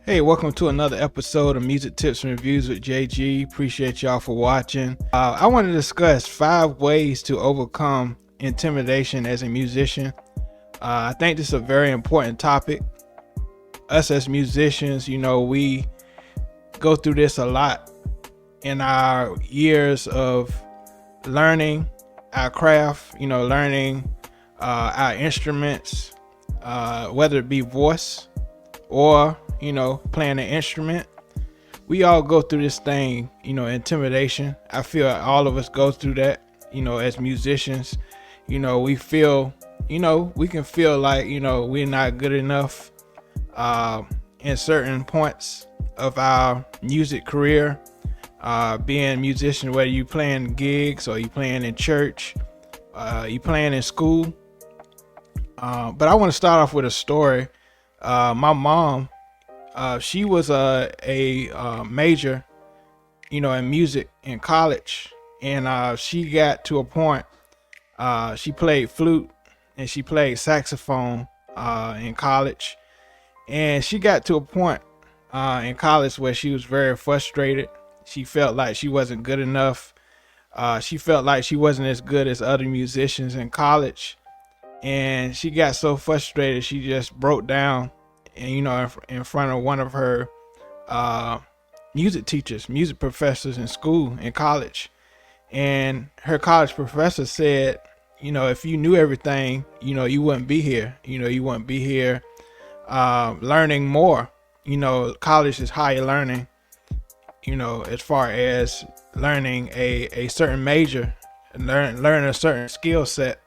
Hey, welcome to another episode of Music Tips and Reviews with JG. Appreciate y'all for watching. I want to discuss 5 ways to overcome intimidation as a musician. I think this is a very important topic. Us as musicians, we go through this a lot in our years of learning our craft, learning our instruments, whether it be voice or playing an instrument. We all go through this thing, intimidation. I feel all of us go through that, as musicians. We feel, we can feel like, we're not good enough in certain points of our music career. Being a musician, whether you playing gigs or you playing in church, you playing in school. But I want to start off with a story. My mom, she was a major, in music in college, and she got to a point. She played flute and she played saxophone in college, and she got to a point in college where she was very frustrated. She felt like she wasn't good enough. She felt like she wasn't as good as other musicians in college, and she got so frustrated she just broke down and in front of one of her music teachers, music professors in school, in college. And her college professor said, if you knew everything, you wouldn't be here. You wouldn't be here learning more. College is higher learning, as far as learning a certain major, learn a certain skill set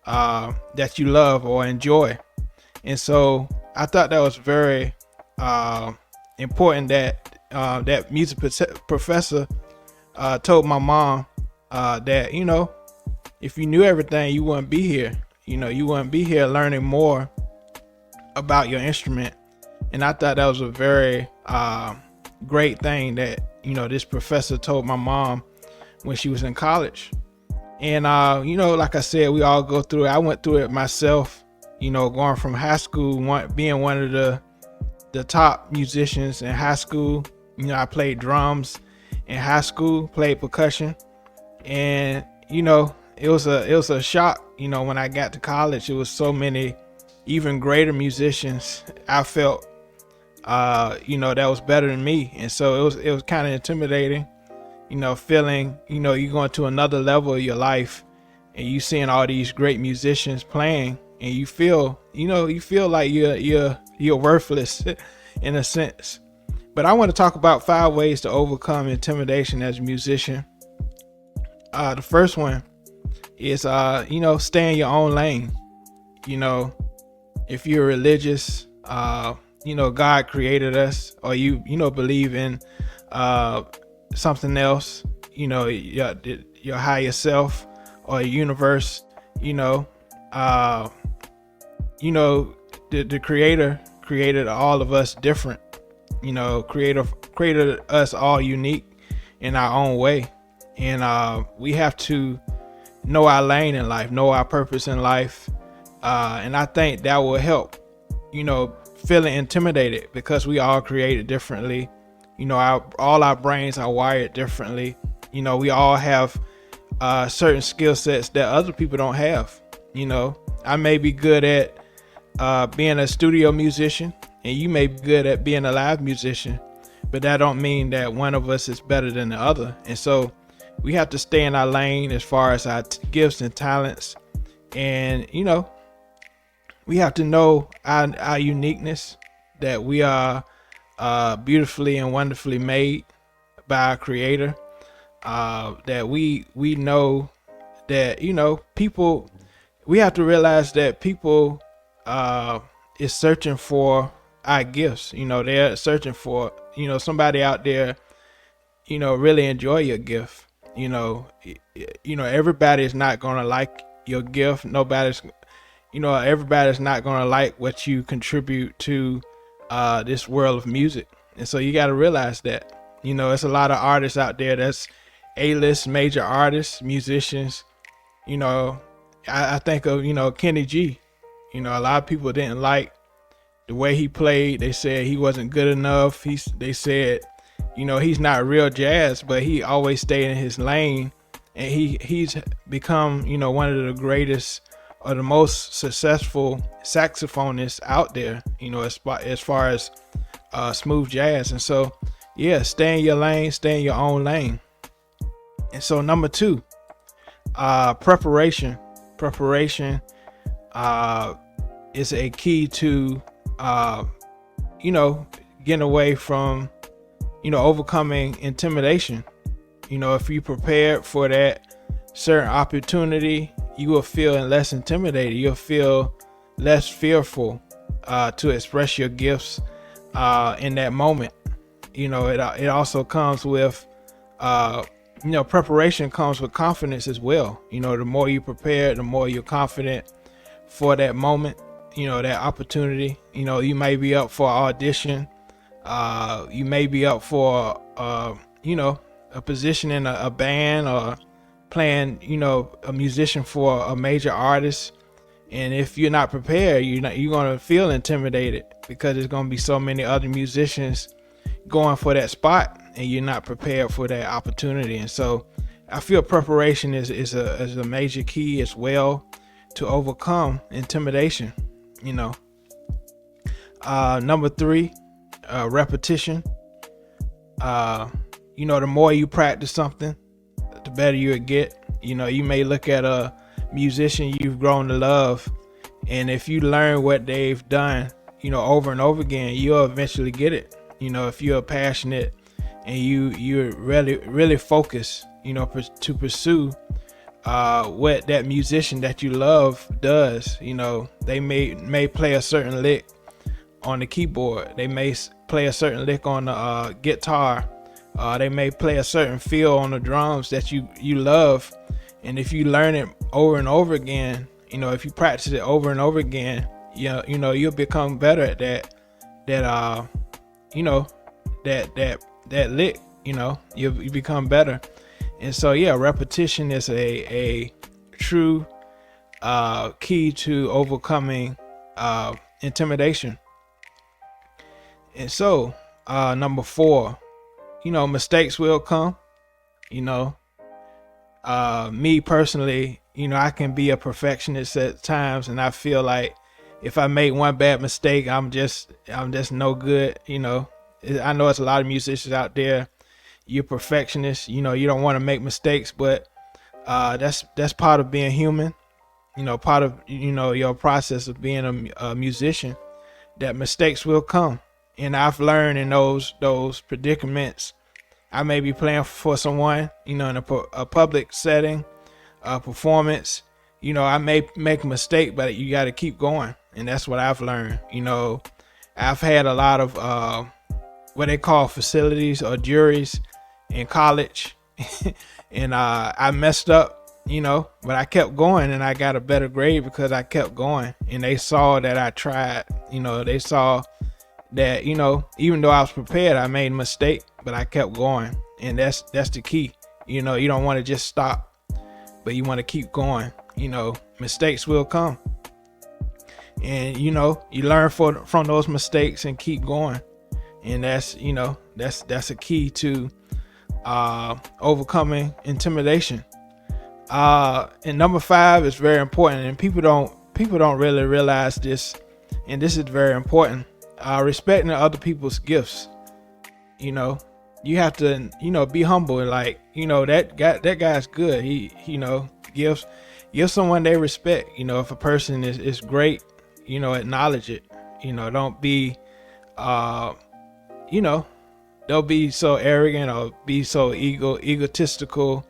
that you love or enjoy. And so I thought that was very important that that music professor told my mom that if you knew everything, you wouldn't be here. You wouldn't be here learning more about your instrument. And I thought that was a very great thing that this professor told my mom when she was in college. And like I said, we all go through it. I went through it myself. Going from high school, being one of the top musicians in high school. I played drums in high school, played percussion, and it was a shock. When I got to college, it was so many even greater musicians I felt that was better than me, and so it was kind of intimidating. Feeling you're going to another level of your life, and you seeing all these great musicians playing, and you feel like you're worthless in a sense. But I want to talk about 5 ways to overcome intimidation as a musician. The first one is stay in your own lane. If you're religious, God created us, or you believe in something else, your higher self or universe, the creator created all of us different. Creator created us all unique in our own way, and we have to know our lane in life, know our purpose in life, and I think that will help feeling intimidated, because we all created differently. All our brains are wired differently. We all have certain skill sets that other people don't have. I may be good at being a studio musician, and you may be good at being a live musician, but that don't mean that one of us is better than the other. And so we have to stay in our lane as far as our gifts and talents, and we have to know our uniqueness, that we are beautifully and wonderfully made by our creator, that we know that people, we have to realize that people is searching for our gifts. They're searching for somebody out there really enjoy your gift. Everybody is not gonna like your gift. Everybody's not gonna like what you contribute to this world of music. And so you got to realize that it's a lot of artists out there that's A-list major artists, musicians. I think of Kenny G. A lot of people didn't like The way he played, they said he wasn't good enough. They said, he's not real jazz, but he always stayed in his lane, and he's become, one of the greatest or the most successful saxophonists out there, as far as smooth jazz. And so, yeah, stay in your lane, stay in your own lane. And so number 2, preparation. Preparation is a key to getting away from, overcoming intimidation. If you prepared for that certain opportunity, you will feel less intimidated. You'll feel less fearful to express your gifts in that moment. It also comes with, preparation comes with confidence as well. The more you prepare, the more you're confident for that moment, that opportunity. You may be up for an audition. You may be up for, a position in a band, or playing, a musician for a major artist. And if you're not prepared, you're going to feel intimidated, because there's going to be so many other musicians going for that spot, and you're not prepared for that opportunity. And so I feel preparation is a major key as well to overcome intimidation. Number 3, repetition. The more you practice something, the better you get. You may look at a musician you've grown to love, and if you learn what they've done, over and over again, you'll eventually get it. If you're passionate and you're really focused, to pursue what that musician that you love does. They may play a certain lick on the keyboard. They may play a certain lick on the guitar. They may play a certain feel on the drums that you love. And if you learn it over and over again, if you practice it over and over again, you'll become better at that lick. You become better. And so, yeah, repetition is a true key to overcoming intimidation. And so, number 4, mistakes will come. Me personally, I can be a perfectionist at times, and I feel like if I make one bad mistake, I'm just no good. I know it's a lot of musicians out there. You're perfectionists. You don't want to make mistakes, but that's part of being human. Part of your process of being a musician, that mistakes will come. And I've learned in those predicaments. I may be playing for someone, in a public setting, a performance. I may make a mistake, but you got to keep going. And that's what I've learned. I've had a lot of what they call facilities or juries in college. And I messed up, but I kept going, and I got a better grade because I kept going. And they saw that I tried. They saw that, even though I was prepared, I made a mistake, but I kept going. And that's the key. You don't want to just stop, but you want to keep going. Mistakes will come, and you learn from those mistakes and keep going. And that's a key to overcoming intimidation. And number 5 is very important, and people don't really realize this, and this is very important. Respecting other people's gifts. You have to be humble, and that guy's good. He give someone they respect. If a person is great, acknowledge it. Don't be don't be so arrogant or be so egotistical,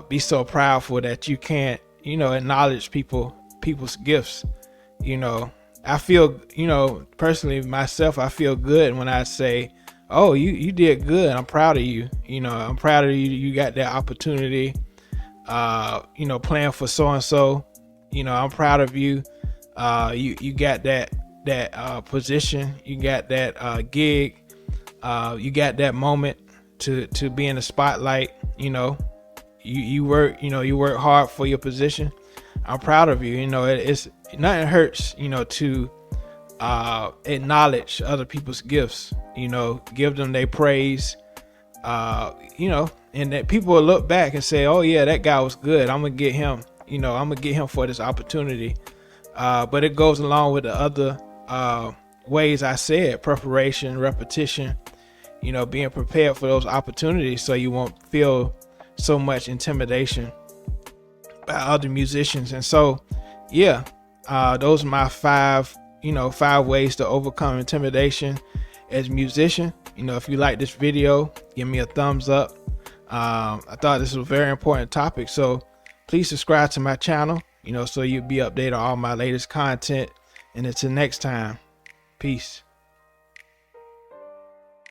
be so proudful that you can't acknowledge people's gifts. I feel, personally myself, I feel good when I say, oh, you did good. I'm proud of you. I'm proud of you. You got that opportunity, playing for so-and-so. I'm proud of you. You got that position. You got that gig. You got that moment to be in the spotlight. You work hard for your position. I'm proud of you. It's nothing hurts, to acknowledge other people's gifts, you know, give them their praise, you know, and that people will look back and say, oh yeah, that guy was good, I'm gonna get him, you know, I'm gonna get him for this opportunity. But it goes along with the other ways I said: preparation, repetition, you know, being prepared for those opportunities so you won't feel so much intimidation by other musicians. And so yeah, those are my five ways to overcome intimidation as a musician. You know, if you like this video, give me a thumbs up. I thought this was a very important topic, so please subscribe to my channel, you know, so you'll be updated on all my latest content. And until next time, peace.